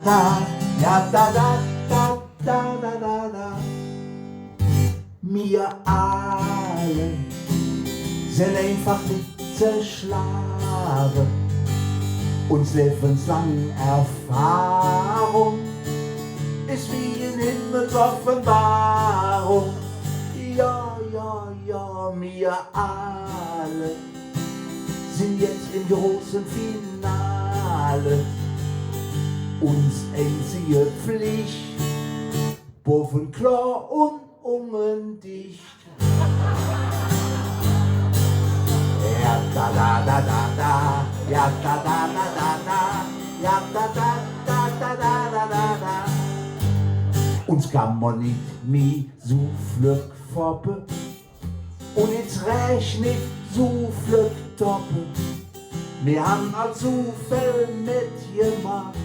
Da, ja, da, da, da, da, da, da, da. Wir alle sind einfach nicht zerschlagen. Uns lebenslang Erfahrung ist wie in Himmelsoffenbarung. Ja, ja, ja, wir alle sind jetzt im großen Finale. Uns einzige Pflicht, boven klar und undicht. Ja, da, da, da, da, da, ja, da, da, da, da, da, ja, da, da, da, da, da, da, da, da. Uns kann man nicht mehr so flück foppen und jetzt recht nicht so flück toppen. Wir haben also viel mitgemacht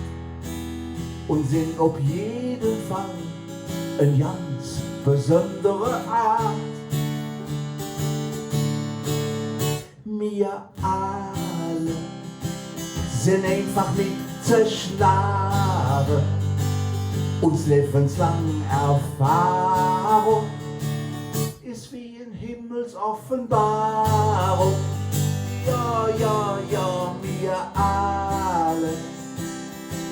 und sind auf jeden Fall eine ganz besondere Art. Wir alle sind einfach nicht zerschlagen. Uns lebenslang Erfahrung ist wie in Himmelsoffenbarung. Ja, ja, ja, wir alle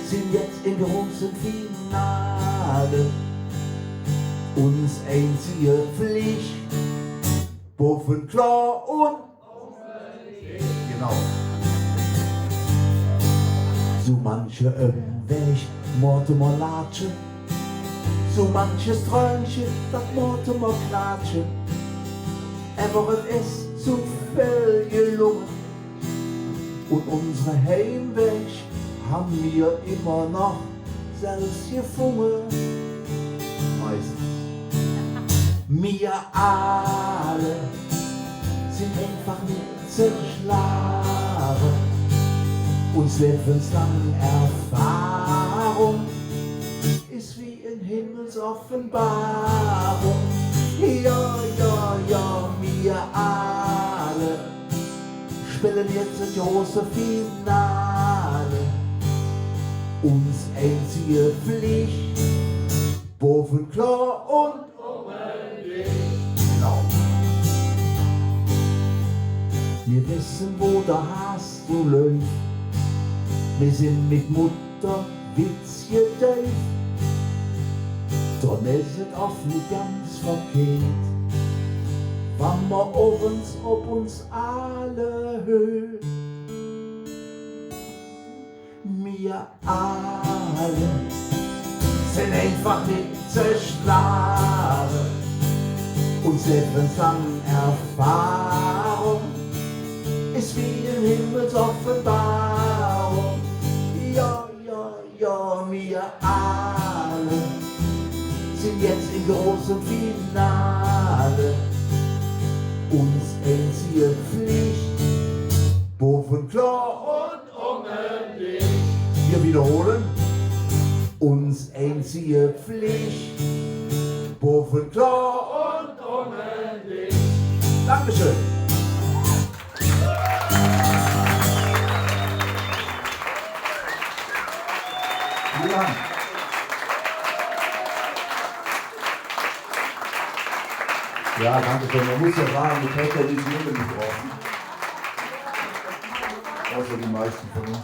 sind jetzt im großen Finale. Uns einzige Pflicht, boven klar und genau. So manche Weg morte mal latschen, so manches Träumchen, das morte mal klatschen. Aber es ist so viel gelungen und unsere Heimweg haben wir immer noch selbst gefunden. Meistens. Wir alle sind einfach nicht zerschlagen. Uns lebenslang Erfahrung ist wie in Himmelsoffenbarung. Ja, ja, ja, wir alle spielen jetzt das große Finale. Uns einzige Pflicht, boven klar und genau. Wir wissen, wo der Hass so läuft. Wir sind mit Mutter Witz gedeiht. Drum ist es oft nicht ganz verkehrt, wenn wir ob uns alle hört. Wir alle sind einfach nicht zerschlagen. Uns lebenslang Erfahrung ist wie in Himmelsoffenbarung. Ja, ja, ja, wir alle sind jetzt im großen Finale. Uns einzige Pflicht, boven klar und unbedingt. Wir wiederholen. Uns einzige Pflicht, boven klar und unbedingt. Dankeschön. Ja, danke schön. Man muss ja sagen, die Pächter, die sind immer nicht draußen. Außer die meisten von uns.